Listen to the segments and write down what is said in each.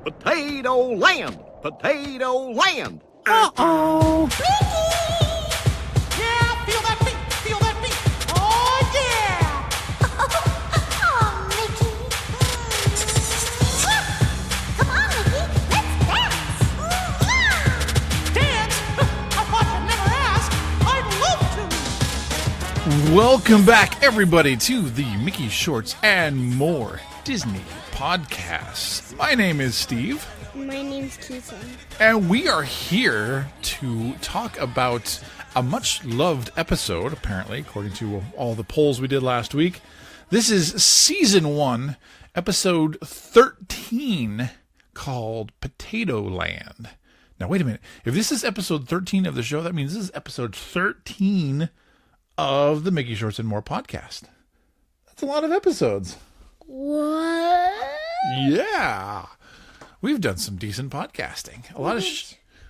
Potatoland! Potatoland! Uh-oh! Yeah, feel that beat, feel that beat. Oh, yeah! Oh, Mickey. Come on, Mickey. Let's dance. Dance? I thought you'd never ask. I'd love to. Welcome back, everybody, to the Mickey Shorts and More Disney podcast. My name is Steve. My name's Keaton. And we are here to talk about a much-loved episode, apparently, according to all the polls we did last week. This is Season 1, Episode 13, called Potatoland. Now, wait a minute. If this is Episode 13 of the show, that means this is Episode 13 of the Mickey Shorts and More podcast. That's a lot of episodes. What? Yeah. We've done some decent podcasting.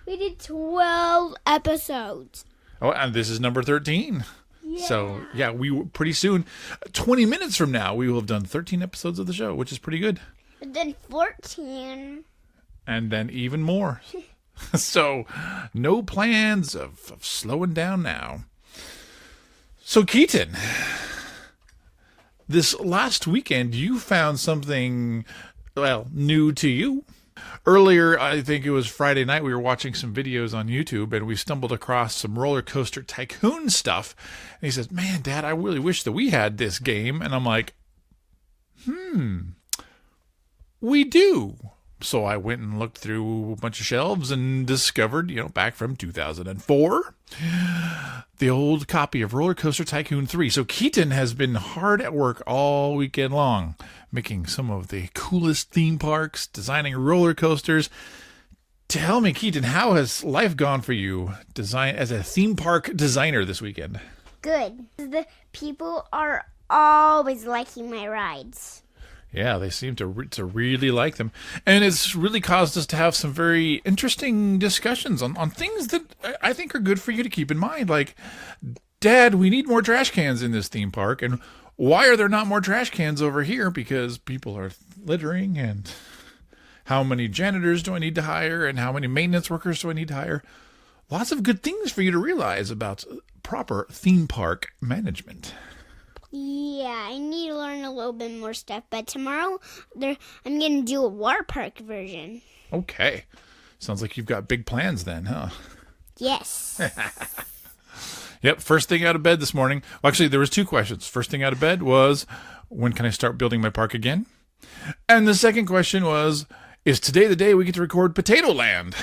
We did 12 episodes. Oh, and this is number 13. Yeah. So, yeah, pretty soon, 20 minutes from now, we will have done 13 episodes of the show, which is pretty good. And then 14. And then even more. So, no plans of slowing down now. So, Keaton, this last weekend, you found something, well, new to you. Earlier, I think it was Friday night, we were watching some videos on YouTube, and we stumbled across some Roller Coaster Tycoon stuff. And he says, man, Dad, I really wish that we had this game. And I'm like, we do. So I went and looked through a bunch of shelves and discovered, back from 2004, the old copy of Roller Coaster Tycoon 3. So Keaton has been hard at work all weekend long, making some of the coolest theme parks, designing roller coasters. Tell me, Keaton, how has life gone for you as a theme park designer this weekend? Good. The people are always liking my rides. Yeah, they seem to really like them. And it's really caused us to have some very interesting discussions on things that I think are good for you to keep in mind. Like, Dad, we need more trash cans in this theme park. And why are there not more trash cans over here? Because people are littering. And how many janitors do I need to hire? And how many maintenance workers do I need to hire? Lots of good things for you to realize about proper theme park management. Yeah, I need to learn a little bit more stuff, but tomorrow I'm going to do a water park version. Okay. Sounds like you've got big plans then, huh? Yes. Yep, first thing out of bed this morning. Well, actually, there was two questions. First thing out of bed was, when can I start building my park again? And the second question was, is today the day we get to record Potatoland?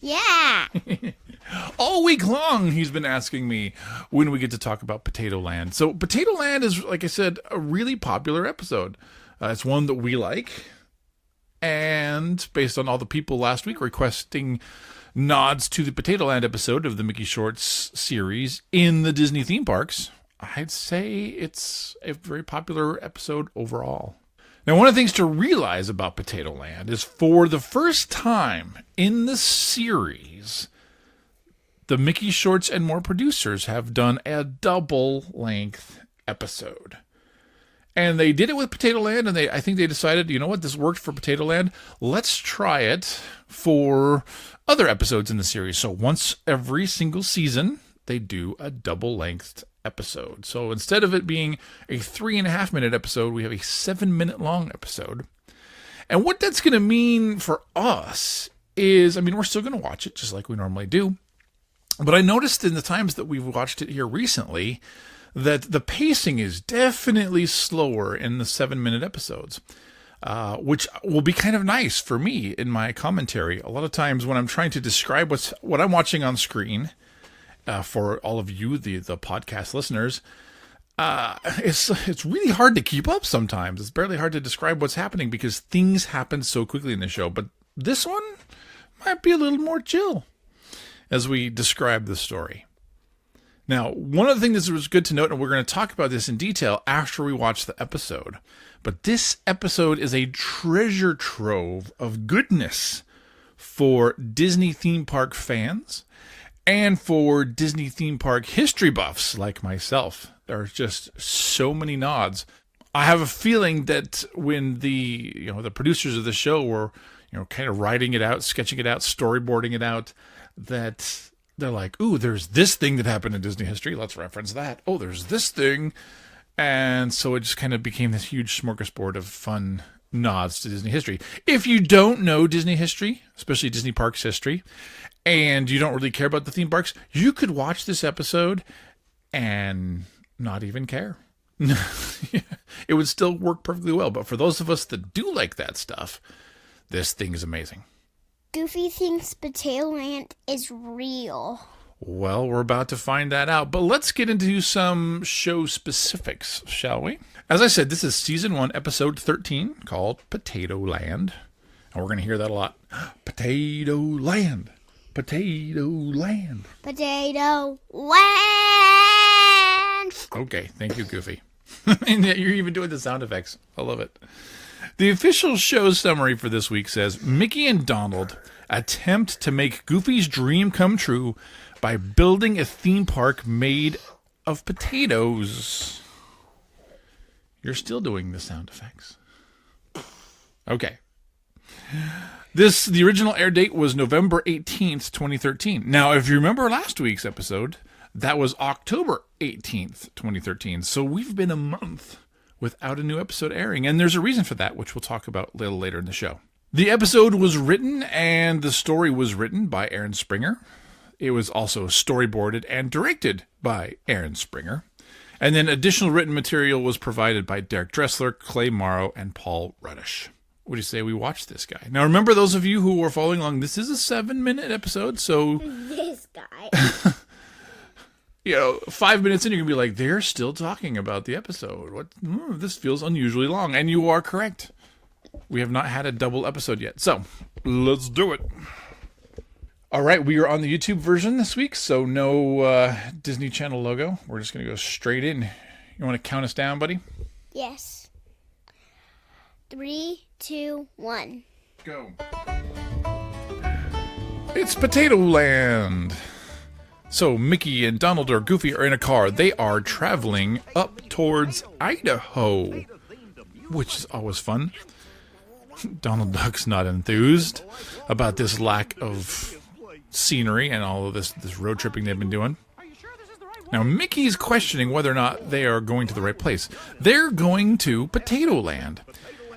Yeah. All week long, he's been asking me when we get to talk about Potatoland. So Potatoland is, like I said, a really popular episode. It's one that we like. And based on all the people last week requesting nods to the Potatoland episode of the Mickey Shorts series in the Disney theme parks, I'd say it's a very popular episode overall. Now, one of the things to realize about Potatoland is for the first time in the series, the Mickey Shorts and More producers have done a double-length episode. And they did it with Potatoland, and I think they decided, you know what, this worked for Potatoland. Let's try it for other episodes in the series. So once every single season, they do a double-length episode. So instead of it being a 3.5-minute episode, we have a 7-minute long episode. And what that's going to mean for us is, we're still going to watch it just like we normally do. But I noticed in the times that we've watched it here recently that the pacing is definitely slower in the 7-minute episodes, which will be kind of nice for me in my commentary. A lot of times when I'm trying to describe what I'm watching on screen, for all of you, the podcast listeners, it's really hard to keep up sometimes. It's barely hard to describe what's happening because things happen so quickly in the show. But this one might be a little more chill as we describe the story. Now, one of the things that was good to note, and we're going to talk about this in detail after we watch the episode, but this episode is a treasure trove of goodness for Disney theme park fans and for Disney theme park history buffs like myself. There are just so many nods. I have a feeling that when the producers of the show were kind of writing it out, sketching it out, storyboarding it out, that they're like, ooh, there's this thing that happened in Disney history. Let's reference that. Oh, there's this thing. And so it just kind of became this huge smorgasbord of fun nods to Disney history. If you don't know Disney history, especially Disney Parks history, and you don't really care about the theme parks, you could watch this episode and not even care. It would still work perfectly well. But for those of us that do like that stuff, this thing is amazing. Goofy thinks Potatoland is real. Well, we're about to find that out, but let's get into some show specifics, shall we? As I said, this is Season 1, Episode 13, called Potatoland. And we're going to hear that a lot. Potatoland. Potatoland. Potatoland. Okay, thank you, Goofy. And you're even doing the sound effects. I love it. The official show summary for this week says, Mickey and Donald attempt to make Goofy's dream come true by building a theme park made of potatoes. You're still doing the sound effects. Okay. The original air date was November 18th, 2013. Now, if you remember last week's episode, that was October 18th, 2013. So we've been a month without a new episode airing, and there's a reason for that, which we'll talk about a little later in the show. The episode was written and the story was written by Aaron Springer. It was also storyboarded and directed by Aaron Springer. And then additional written material was provided by Derek Dressler, Clay Morrow, and Paul Ruddish. What do you say we watch this guy? Now, remember, those of you who were following along, this is a 7-minute episode, so... This guy. 5 minutes in, you're going to be like, they're still talking about the episode. What? This feels unusually long. And you are correct. We have not had a double episode yet. So, let's do it. All right, we are on the YouTube version this week, so no Disney Channel logo. We're just going to go straight in. You want to count us down, buddy? Yes. 3, 2, 1. Go. It's Potatoland. So Mickey and Donald or Goofy are in a car. They are traveling up towards Idaho, which is always fun. Donald Duck's not enthused about this lack of scenery and all of this road tripping they've been doing. Now, Mickey's questioning whether or not they are going to the right place. They're going to Potatoland.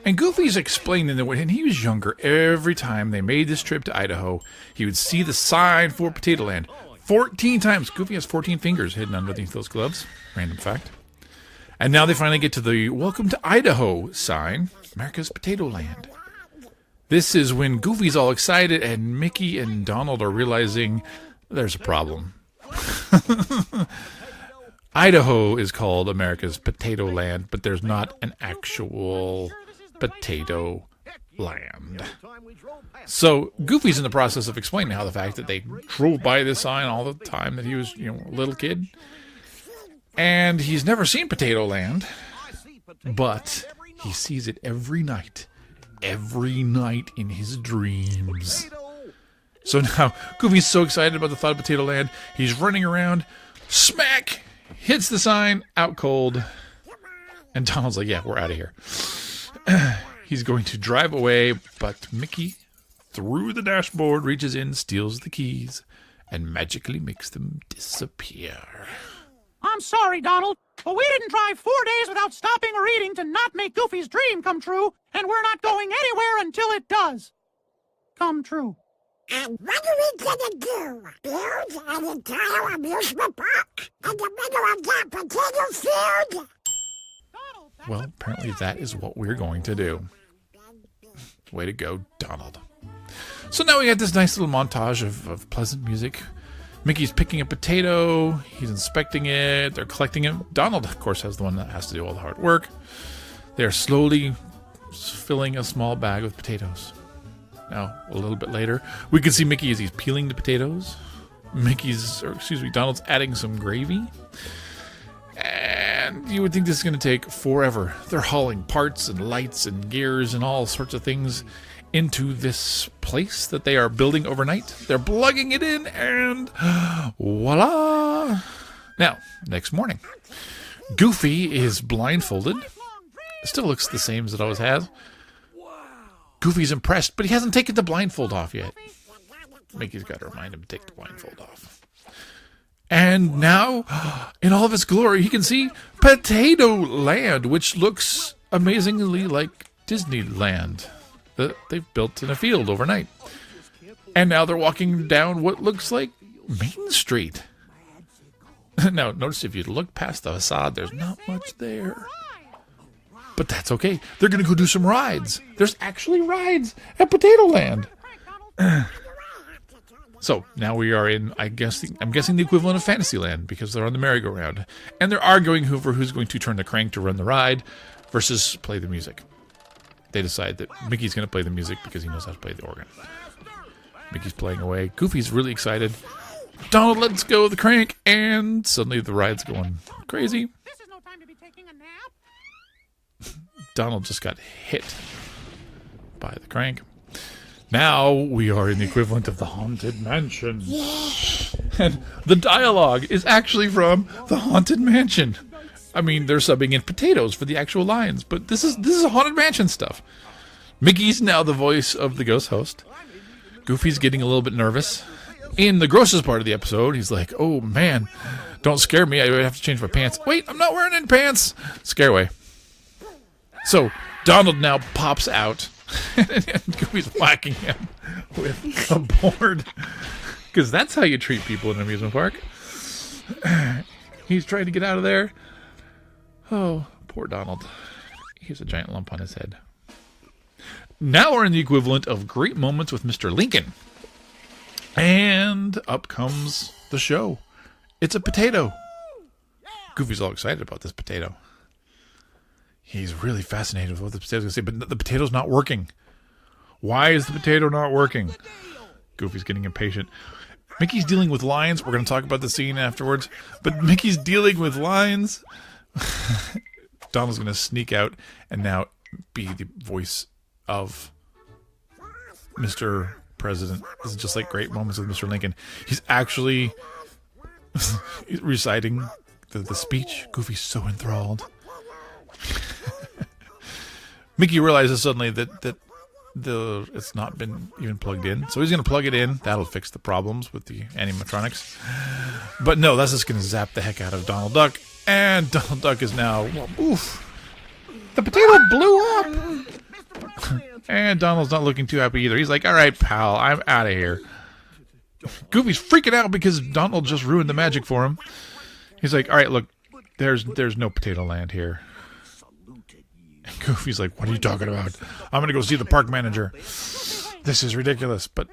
And Goofy's explaining that when he was younger, every time they made this trip to Idaho, he would see the sign for Potatoland 14 times. Goofy has 14 fingers hidden underneath those gloves. Random fact. And now they finally get to the Welcome to Idaho sign, America's Potatoland. This is when Goofy's all excited and Mickey and Donald are realizing there's a problem. Idaho is called America's Potatoland, but there's not an actual potato land. So Goofy's in the process of explaining how the fact that they drove by this sign all the time that he was, a little kid. And he's never seen Potatoland, but he sees it every night in his dreams. So now Goofy's so excited about the thought of Potatoland, he's running around, smack, hits the sign, out cold. And Donald's like, yeah, we're out of here. He's going to drive away, but Mickey, through the dashboard, reaches in, steals the keys, and magically makes them disappear. I'm sorry, Donald, but we didn't drive 4 days without stopping or eating to not make Goofy's dream come true, and we're not going anywhere until it does come true. And what are we gonna do? Build an entire amusement park in the middle of that potato field? Well, apparently that is what we're going to do. Way to go, Donald. So now we got this nice little montage of pleasant music. Mickey's picking a potato. He's inspecting it. They're collecting it. Donald, of course, has the one that has to do all the hard work. They're slowly filling a small bag with potatoes. Now, a little bit later, we can see Mickey as he's peeling the potatoes. Donald's adding some gravy. And you would think this is going to take forever. They're hauling parts and lights and gears and all sorts of things into this place that they are building overnight. They're plugging it in and voila! Now, next morning, Goofy is blindfolded. It still looks the same as it always has. Goofy's impressed, but he hasn't taken the blindfold off yet. Mickey's got to remind him to take the blindfold off. And now, in all of its glory, he can see Potatoland, which looks amazingly like Disneyland that they've built in a field overnight. And now they're walking down what looks like Main Street. Now, notice if you look past the facade, there's not much there. But that's okay. They're going to go do some rides. There's actually rides at Potatoland. So now we are in, I'm guessing the equivalent of Fantasyland, because they're on the merry-go-round. And they're arguing over who's going to turn the crank to run the ride versus play the music. They decide that Mickey's going to play the music because he knows how to play the organ. Mickey's playing away. Goofy's really excited. Donald lets go of the crank, and suddenly the ride's going crazy. This is no time to be taking a nap. Donald just got hit by the crank. Now we are in the equivalent of the Haunted Mansion. And the dialogue is actually from the Haunted Mansion. I mean, they're subbing in potatoes for the actual lines, but this is Haunted Mansion stuff. Mickey's now the voice of the ghost host. Goofy's getting a little bit nervous. In the grossest part of the episode, he's like, oh man, don't scare me, I have to change my pants. Wait, I'm not wearing any pants. Scare away. So, Donald now pops out, and Goofy's whacking him with a board. Because that's how you treat people in an amusement park. He's trying to get out of there. Oh, poor Donald. He has a giant lump on his head. Now we're in the equivalent of great moments with Mr. Lincoln. And up comes the show. It's a potato. Goofy's all excited about this potato. He's really fascinated with what the potato's going to say, but the potato's not working. Why is the potato not working? Goofy's getting impatient. Mickey's dealing with lines. We're going to talk about the scene afterwards. But Mickey's dealing with lines. Donald's going to sneak out and now be the voice of Mr. President. This is just like great moments with Mr. Lincoln. He's actually reciting the speech. Goofy's so enthralled. Mickey realizes suddenly that it's not been even plugged in, so he's going to plug it in. That'll fix the problems with the animatronics. But no, that's just going to zap the heck out of Donald Duck, and Donald Duck is now, oof, the potato blew up. And Donald's not looking too happy either. He's like, all right, pal, I'm out of here. Goofy's freaking out because Donald just ruined the magic for him. He's like, all right, look, there's no Potatoland here. And Goofy's like, what are you talking about? I'm going to go see the park manager. This is ridiculous. But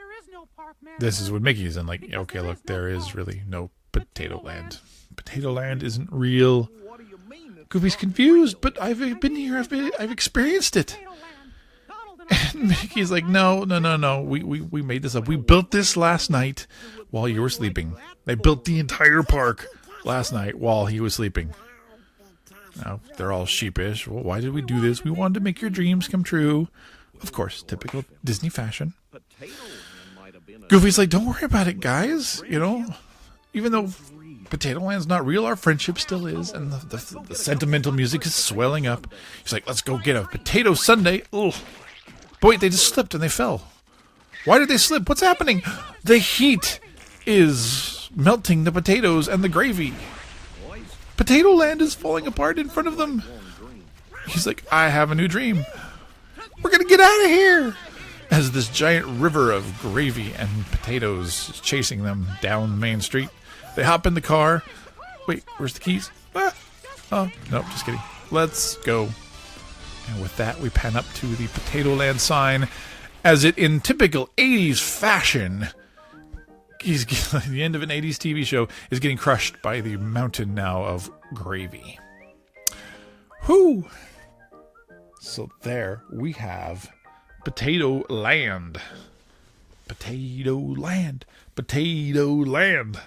this is what Mickey's. And like, okay, look, there is really no Potatoland. Potatoland isn't real. Goofy's confused, but I've been here. I've experienced it. And Mickey's like, no. We made this up. We built this last night while you were sleeping. They built the entire park last night while he was sleeping. Now, they're all sheepish. Well, why did we do this? We wanted to make your dreams come true. Of course, typical Disney fashion. Goofy's like, don't worry about it, guys. You know, even though Potatoland's not real, our friendship still is. And the sentimental music is swelling up. He's like, let's go get a potato sundae. Ugh. But wait, they just slipped and they fell. Why did they slip? What's happening? The heat is melting the potatoes and the gravy. Potatoland is falling apart in front of them. He's like, I have a new dream. We're going to get out of here. As this giant river of gravy and potatoes is chasing them down Main Street. They hop in the car. Wait, where's the keys? Ah. Oh, nope, just kidding. Let's go. And with that, we pan up to the Potatoland sign as it, in typical 80s fashion, the end of an 80s TV show, is getting crushed by the mountain now of gravy. Whew! So there we have Potatoland. Potatoland. Potatoland.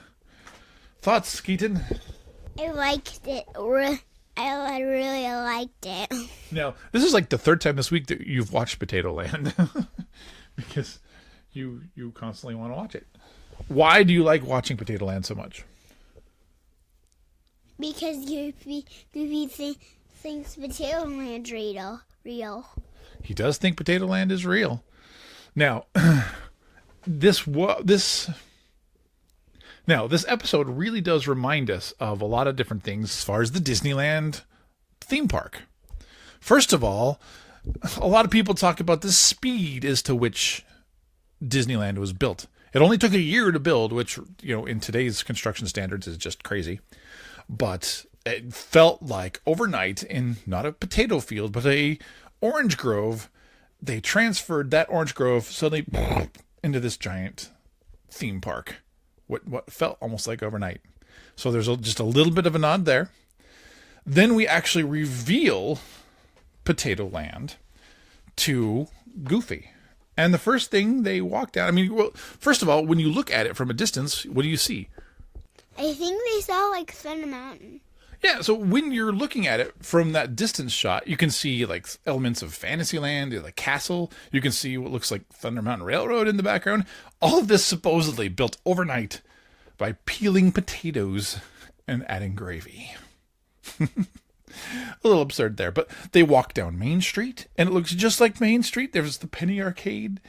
Thoughts, Keaton? I liked it. I really liked it. Now, this is like the third time this week that you've watched Potatoland. Because you constantly want to watch it. Why do you like watching Potatoland so much? Because Goofy thinks Potatoland's real. He does think Potatoland is real. Now, this episode really does remind us of a lot of different things as far as the Disneyland theme park. First of all, a lot of people talk about the speed as to which Disneyland was built. It only took a year to build, which, in today's construction standards is just crazy. But it felt like overnight in not a potato field, but a orange grove, they transferred that orange grove suddenly into this giant theme park. What felt almost like overnight. So there's just a little bit of a nod there. Then we actually reveal Potatoland to Goofy. And the first thing they walk down, first of all, when you look at it from a distance, what do you see? I think they saw like Thunder Mountain. Yeah, so when you're looking at it from that distance shot, you can see like elements of Fantasyland, the castle. You can see what looks like Thunder Mountain Railroad in the background. All of this supposedly built overnight by peeling potatoes and adding gravy. A little absurd there, but they walk down Main Street, and it looks just like Main Street. There's the Penny Arcade.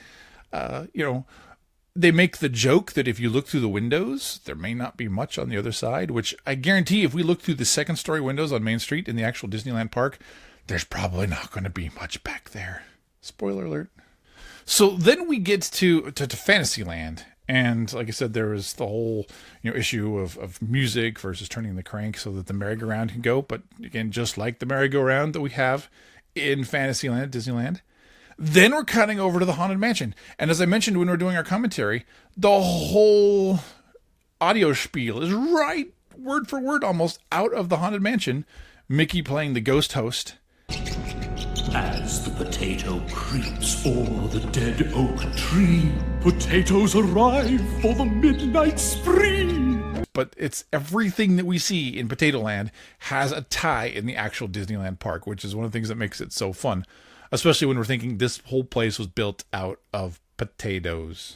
They make the joke that if you look through the windows, there may not be much on the other side, which I guarantee if we look through the second-story windows on Main Street in the actual Disneyland park, there's probably not going to be much back there. Spoiler alert. So then we get to Fantasyland. And like I said, there was the whole issue of music versus turning the crank so that the merry-go-round can go. But again, just like the merry-go-round that we have in Fantasyland, Disneyland. Then we're cutting over to the Haunted Mansion. And as I mentioned when we were doing our commentary, the whole audio spiel is right, word for word almost, out of the Haunted Mansion. Mickey playing the ghost host. As the potato creeps o'er the dead oak tree, potatoes arrive for the midnight spree. But it's everything that we see in Potatoland has a tie in the actual Disneyland park, which is one of the things that makes it so fun. Especially when we're thinking this whole place was built out of potatoes.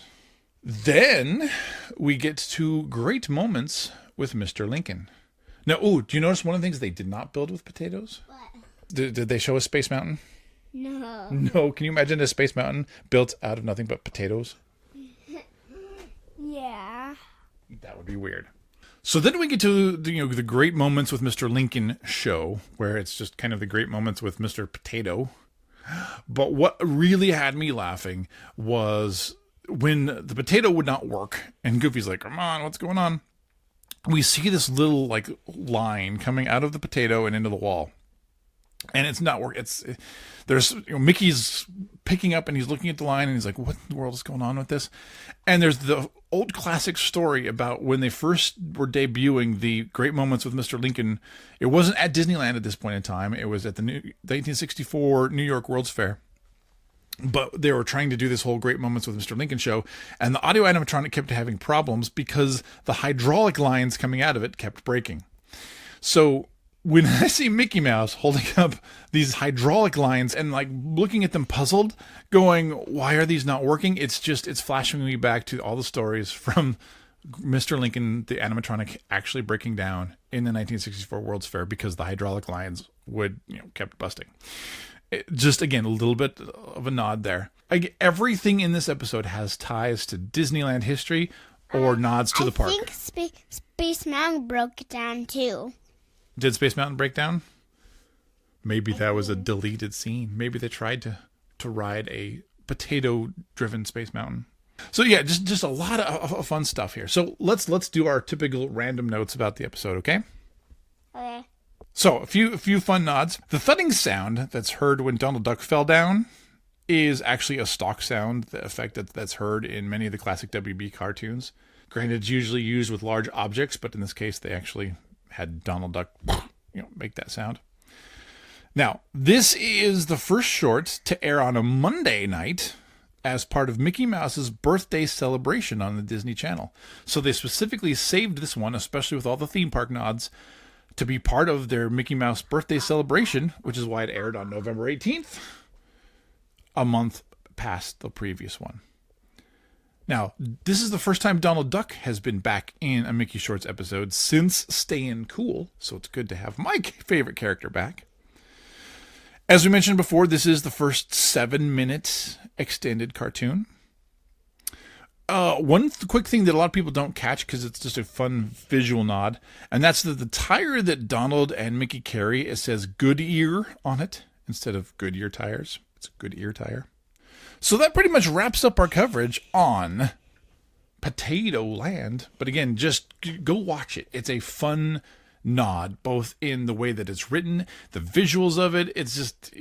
Then we get to great moments with Mr. Lincoln. Now, do you notice one of the things they did not build with potatoes? What? Did they show a Space Mountain? No. No. Can you imagine a Space Mountain built out of nothing but potatoes? Yeah. That would be weird. So then we get to the great moments with Mr. Lincoln show, where it's just kind of the great moments with Mr. Potato. But what really had me laughing was when the potato would not work, and Goofy's like, "Come on, what's going on?" We see this little line coming out of the potato and into the wall. And it's not working. There's Mickey's picking up and he's looking at the line and he's like, what in the world is going on with this? And there's the old classic story about when they first were debuting the Great Moments with Mr. Lincoln. It wasn't at Disneyland at this point in time. It was at the 1964 New York World's Fair. But they were trying to do this whole Great Moments with Mr. Lincoln show. And the audio animatronic kept having problems because the hydraulic lines coming out of it kept breaking. So when I see Mickey Mouse holding up these hydraulic lines and looking at them puzzled, going, why are these not working? It's flashing me back to all the stories from Mr. Lincoln, the animatronic, actually breaking down in the 1964 World's Fair because the hydraulic lines kept busting. Just again, a little bit of a nod there. Everything in this episode has ties to Disneyland history or nods to the park. I think Space Mountain broke down too. Did Space Mountain break down? Maybe that was a deleted scene. Maybe they tried to ride a potato-driven Space Mountain. So yeah, just a lot of fun stuff here. So let's do our typical random notes about the episode, okay? Okay. So a few fun nods. The thudding sound that's heard when Donald Duck fell down is actually a stock sound, the effect that's heard in many of the classic WB cartoons. Granted, it's usually used with large objects, but in this case, they actually had Donald Duck, make that sound. Now, this is the first short to air on a Monday night as part of Mickey Mouse's birthday celebration on the Disney Channel. So they specifically saved this one, especially with all the theme park nods, to be part of their Mickey Mouse birthday celebration, which is why it aired on November 18th, a month past the previous one. Now, this is the first time Donald Duck has been back in a Mickey Shorts episode since Stayin' Cool, so it's good to have my favorite character back. As we mentioned before, this is the first 7-minute extended cartoon. One quick thing that a lot of people don't catch because it's just a fun visual nod, and that's that the tire that Donald and Mickey carry, it says Goodyear on it instead of Goodyear tires. It's a Goodyear tire. So that pretty much wraps up our coverage on Potatoland. But again, just go watch it. It's a fun nod, both in the way that it's written, the visuals of it. It's just,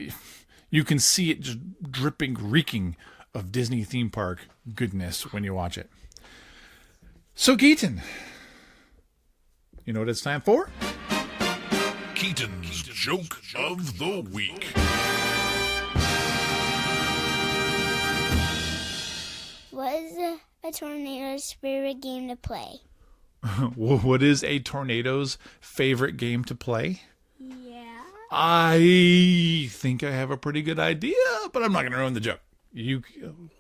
you can see it just dripping, reeking of Disney theme park goodness when you watch it. So Keaton, you know what it's time for? Keaton's Joke of the Week. What is a tornado's favorite game to play? What is a tornado's favorite game to play? Yeah. I think I have a pretty good idea, but I'm not going to ruin the joke.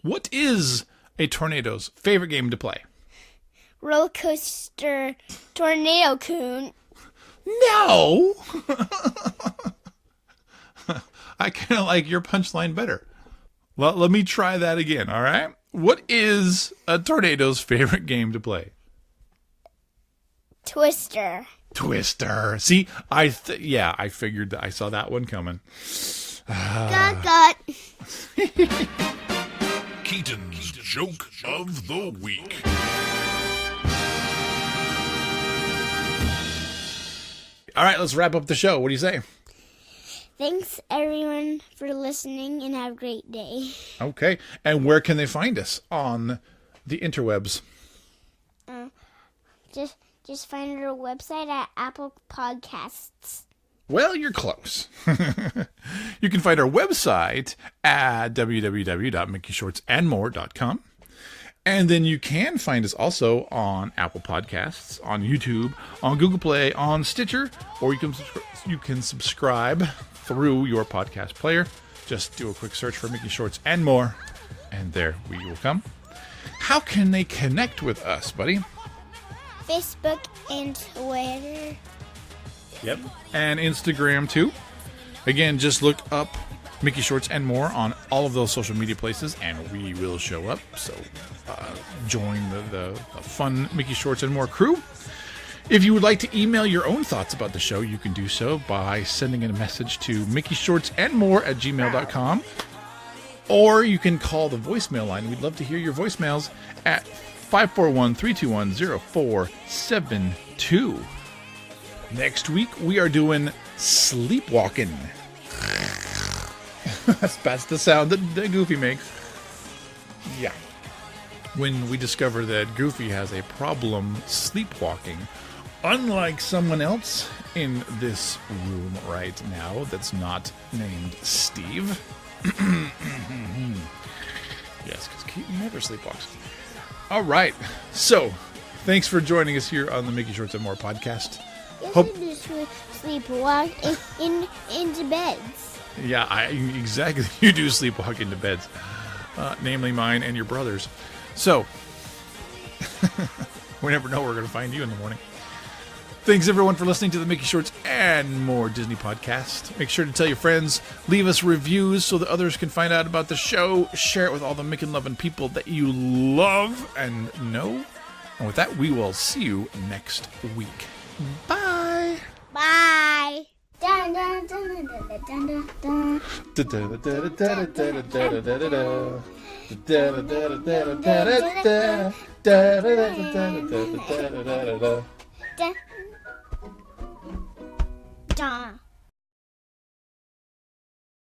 What is a tornado's favorite game to play? Roller coaster tornado coon. No! I kind of like your punchline better. Well, let me try that again, all right? What is a tornado's favorite game to play? Twister. Twister. See, I figured that I saw that one coming. Got. Keaton's Joke of the Week. All right, let's wrap up the show. What do you say? Thanks, everyone, for listening, and have a great day. Okay. And where can they find us on the interwebs? Just find our website at Apple Podcasts. Well, you're close. You can find our website at www.mickeyshortsandmore.com. And then you can find us also on Apple Podcasts, on YouTube, on Google Play, on Stitcher, or you can subscribe through your podcast player. Just do a quick search for Mickey Shorts and More, and there we will come. How can they connect with us, buddy? Facebook and Twitter. Yep. And Instagram, too. Again, just look up Mickey Shorts and More on all of those social media places, and we will show up. So join the fun Mickey Shorts and More crew. If you would like to email your own thoughts about the show, you can do so by sending in a message to mickeyshortsandmore@gmail.com. Or you can call the voicemail line. We'd love to hear your voicemails at 541-321-0472. Next week, we are doing sleepwalking. That's the sound that Goofy makes. Yeah. When we discover that Goofy has a problem sleepwalking, unlike someone else in this room right now that's not named Steve. Yes, because Keaton never sleepwalks. All right. So, thanks for joining us here on the Mickey Shorts and More podcast. Yes, we do sleepwalk into beds. Yeah, exactly. You do sleepwalk into beds, namely mine and your brother's. So, we never know where we're going to find you in the morning. Thanks, everyone, for listening to the Mickey Shorts and More Disney podcast. Make sure to tell your friends, leave us reviews so that others can find out about the show. Share it with all the Mickey-loving people that you love and know. And with that, we will see you next week. Bye. Bye. Dun, dun, dun, dun, dun, dun.